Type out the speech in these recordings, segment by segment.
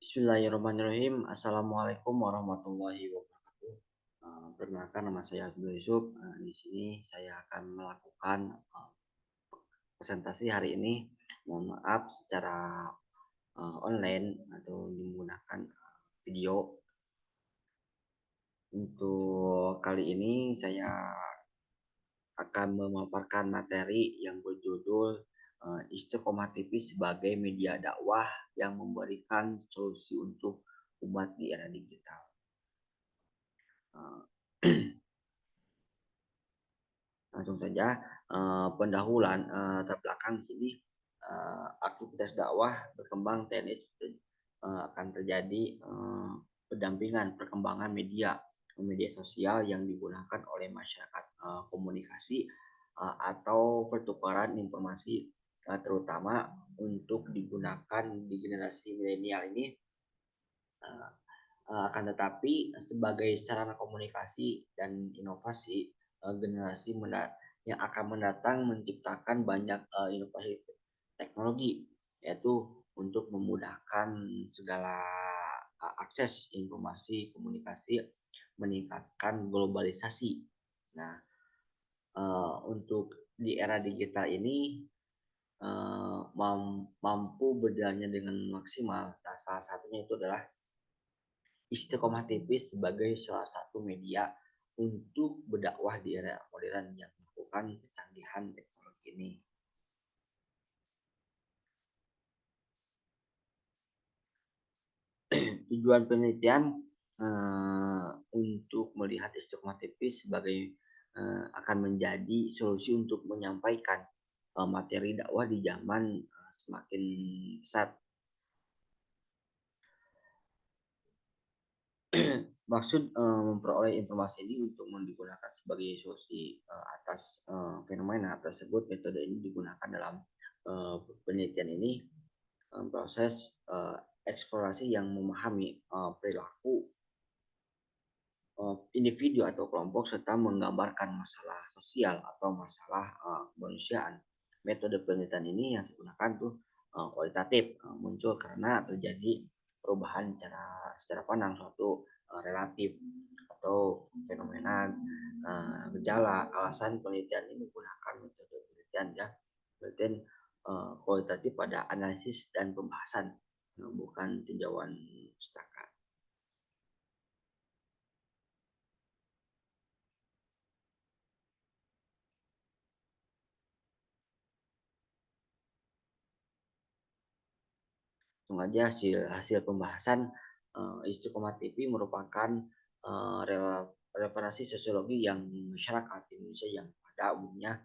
Bismillahirrahmanirrahim. Assalamualaikum warahmatullahi wabarakatuh. Perkenalkan nama saya Abdul Yusuf. Di sini saya akan melakukan presentasi hari ini. Mohon maaf secara online atau menggunakan video. Untuk kali ini saya akan memaparkan materi yang berjudul Istiqomah TV sebagai media dakwah yang memberikan solusi untuk umat di era digital. Langsung saja pendahuluan latar belakang di sini aktivitas dakwah berkembang teknis akan terjadi pendampingan perkembangan media sosial yang digunakan oleh masyarakat komunikasi atau pertukaran informasi terutama untuk digunakan di generasi milenial ini akan tetapi sebagai sarana komunikasi dan inovasi generasi yang akan mendatang menciptakan banyak inovasi teknologi, yaitu untuk memudahkan segala akses informasi komunikasi, meningkatkan globalisasi. Nah, untuk di era digital ini mampu berjalannya dengan maksimal. Nah, salah satunya itu adalah Istiqomah TV sebagai salah satu media untuk berdakwah di era modern yang melakukan kecanggihan teknologi ini. Tujuan penelitian untuk melihat Istiqomah TV sebagai akan menjadi solusi untuk menyampaikan materi dakwah di zaman semakin pesat. Maksud memperoleh informasi ini untuk digunakan sebagai solusi atas fenomena tersebut. Metode ini digunakan dalam penelitian ini, proses eksplorasi yang memahami perilaku individu atau kelompok serta menggambarkan masalah sosial atau masalah kemanusiaan. Metode penelitian ini yang digunakan tuh kualitatif, muncul karena terjadi perubahan secara pandang suatu relatif atau fenomena gejala. Alasan penelitian ini menggunakan metode penelitian penelitian kualitatif pada analisis dan pembahasan, bukan tinjauan pustaka. Sengaja hasil pembahasan Istiqomah TV merupakan referensi sosiologi yang masyarakat Indonesia yang pada umumnya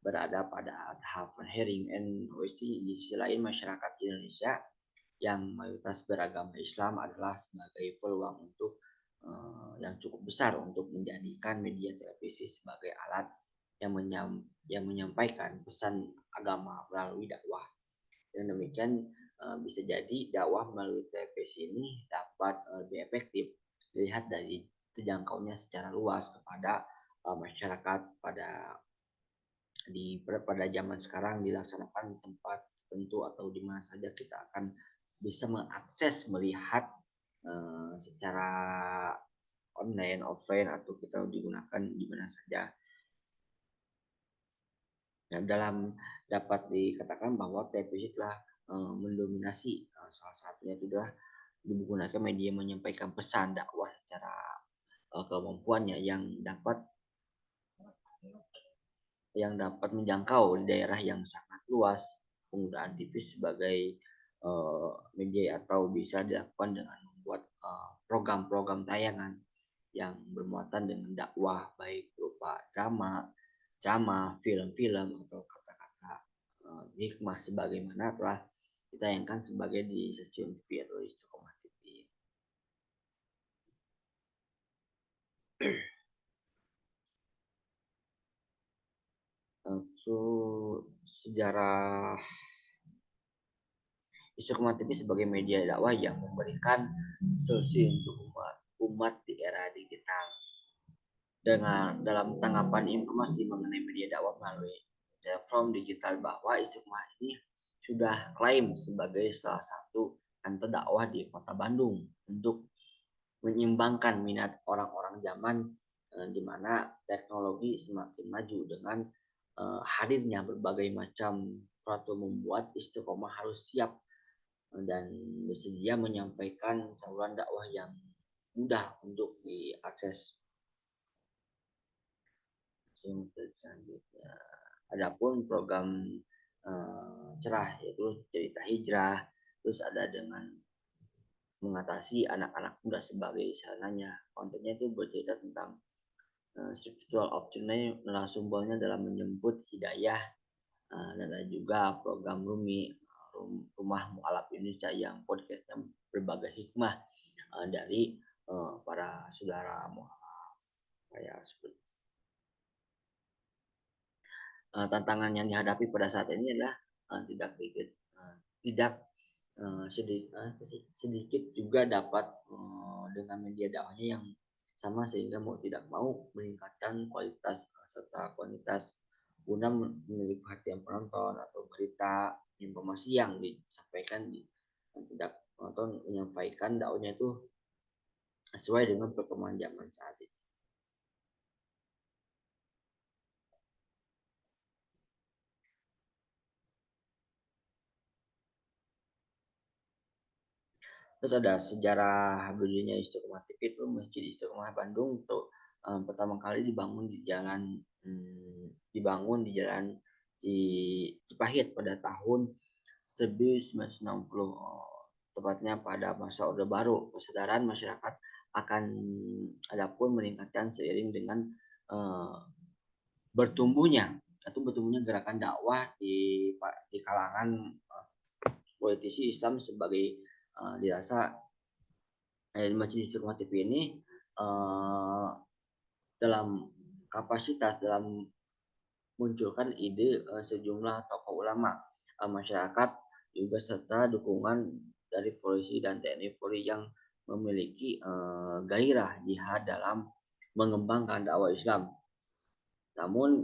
berada pada tahap hearing NOC. Di sisi lain, masyarakat Indonesia yang mayoritas beragama Islam adalah sebagai peluang untuk yang cukup besar untuk menjadikan media televisi sebagai alat yang menyampaikan pesan agama melalui dakwah. Dengan demikian bisa jadi dakwah melalui televisi ini dapat lebih efektif dilihat dari terjangkaunya secara luas kepada masyarakat pada zaman sekarang, dilaksanakan di tempat tertentu atau di mana saja kita akan bisa mengakses melihat secara online, offline, atau kita digunakan di mana saja. Dan dapat dikatakan bahwa televisi telah mendominasi, salah satunya itu adalah digunakan media menyampaikan pesan dakwah secara kemampuannya yang dapat menjangkau di daerah yang sangat luas. Penggunaan TV sebagai media atau bisa dilakukan dengan membuat program-program tayangan yang bermuatan dengan dakwah, baik berupa drama, film-film, atau kata-kata hikmah sebagaimana telah ditayangkan sebagai di stasiun TV atau Istiqomah TV. Sejarah Istiqomah TV sebagai media dakwah yang memberikan solusi untuk umat di era digital. Dalam tanggapan informasi mengenai media dakwah melalui platform digital, bahwa Istiqomah ini sudah klaim sebagai salah satu senjata dakwah di Kota Bandung untuk menyeimbangkan minat orang-orang zaman di mana teknologi semakin maju dengan hadirnya berbagai macam platform membuat istiqomah harus siap dan bersedia menyampaikan saluran dakwah yang mudah untuk diakses. Selanjutnya, adapun program cerah yaitu cerita hijrah, terus ada dengan mengatasi anak-anak muda sebagai sarananya. Kontennya itu bercerita tentang spiritual opportunity narasumbernya dalam menjemput hidayah, dan ada juga program Rumah Mu'alaf Indonesia yang podcastnya berbagai hikmah dari para saudara mu'alaf. Kayak seperti tantangan yang dihadapi pada saat ini adalah tidak sedikit juga dapat dengan media dakwahnya yang sama sehingga mau tidak mau meningkatkan kualitas serta kuantitas guna memiliki perhatian penonton atau berita informasi yang disampaikan tidak penonton menyampaikan dakwahnya itu sesuai dengan perkembangan zaman saat ini. Terus ada sejarah berdirinya Istiqomah TV itu Masjid Istiqomah Bandung tuh pertama kali dibangun di jalan di Cipahit pada tahun 1960, tepatnya pada masa Orde Baru. Kesadaran masyarakat akan adapun meningkatkan seiring dengan bertumbuhnya gerakan dakwah di kalangan politisi Islam sebagai dirasa Masjid Istiqomah TV ini dalam kapasitas dalam munculkan ide sejumlah tokoh ulama, masyarakat juga serta dukungan dari polisi dan TNI Polri yang memiliki gairah jihad dalam mengembangkan dakwah Islam. Namun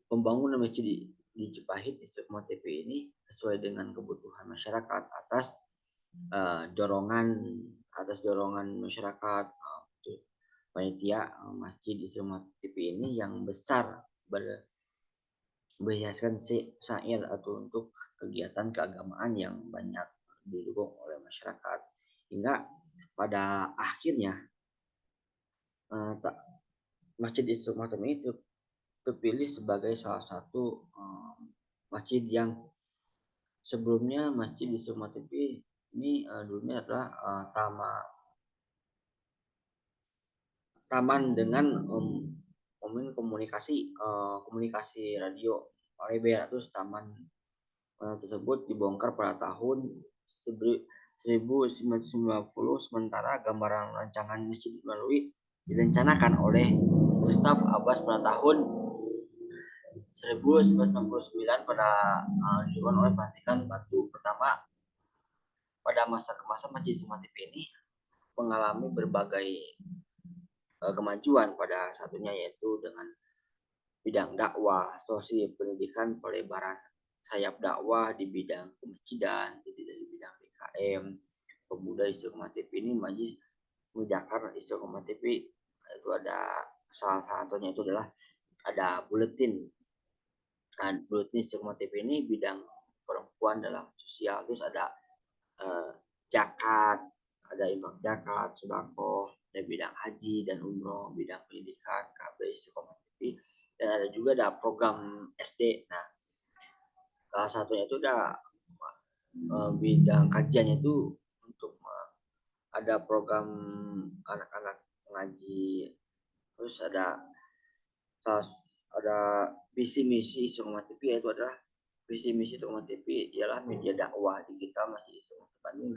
pembangunan masjid di Cipahit Istiqomah TV ini sesuai dengan kebutuhan masyarakat atas dorongan masyarakat panitia Masjid Istiqomah TV ini yang besar berhiaskan syair atau untuk kegiatan keagamaan yang banyak didukung oleh masyarakat hingga pada akhirnya Masjid Istiqomah TV itu terpilih sebagai salah satu masjid yang sebelumnya Masjid Istiqomah TV ini dulunya adalah taman dengan komunikasi radio lebar. Terus taman tersebut dibongkar pada tahun 1990, sementara gambaran rancangan masjid melalui direncanakan oleh Gustav Abbas pada tahun 1969 pada dilakukan oleh Vatikan Batu pertama. Pada masa ke masa Masjid Istiqomah TV ini mengalami berbagai kemajuan, pada satunya yaitu dengan bidang dakwah, sosial pendidikan, pelebaran sayap dakwah di bidang kemasjidan, jadi dari bidang DKM, pemuda Istiqomah TV ini maju menjakarta Istiqomah TV itu ada salah satunya itu adalah ada buletin Istiqomah TV ini bidang perempuan dalam sosial, terus ada zakat, ada infak zakat, sembako, ada bidang haji dan umroh, bidang pendidikan, KB Istiqomah TV, dan ada juga ada program SD. Nah, salah satunya itu ada bidang kajiannya itu untuk ada program anak-anak ngaji, terus ada visi misi Istiqomah TV yaitu adalah visi misi Istiqomah TV ialah media dakwah digital Masjid Istiqomah Bandung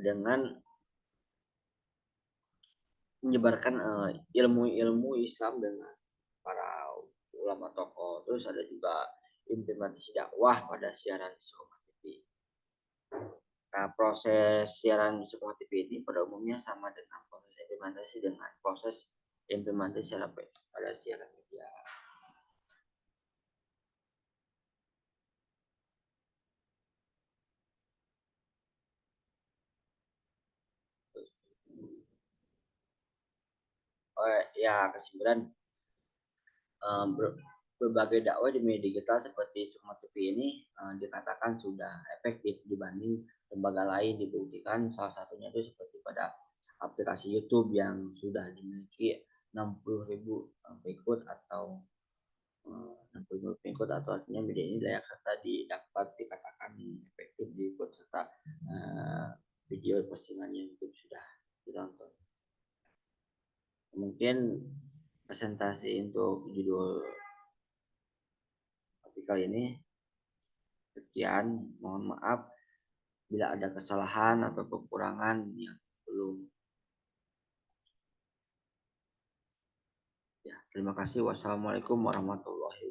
dengan menyebarkan ilmu Islam dengan para ulama tokoh. Terus ada juga implementasi dakwah pada siaran Istiqomah TV. Nah, proses siaran Istiqomah TV ini pada umumnya sama dengan proses implementasi pada siaran media. ya kesimpulan berbagai dakwah di media digital seperti Sukma TV ini dikatakan sudah efektif dibanding lembaga lain. Dibuktikan salah satunya itu seperti pada aplikasi YouTube yang sudah dimiliki 60.000 pengikut atau 60.000 pengikut, atau artinya media ini layak serta dapat dikatakan efektif diikut serta video postingannya YouTube sudah ditonton. Mungkin presentasi untuk judul artikel ini sekian. Mohon maaf bila ada kesalahan atau kekurangan yang belum. Ya, terima kasih. Wassalamualaikum warahmatullahi wabarakatuh.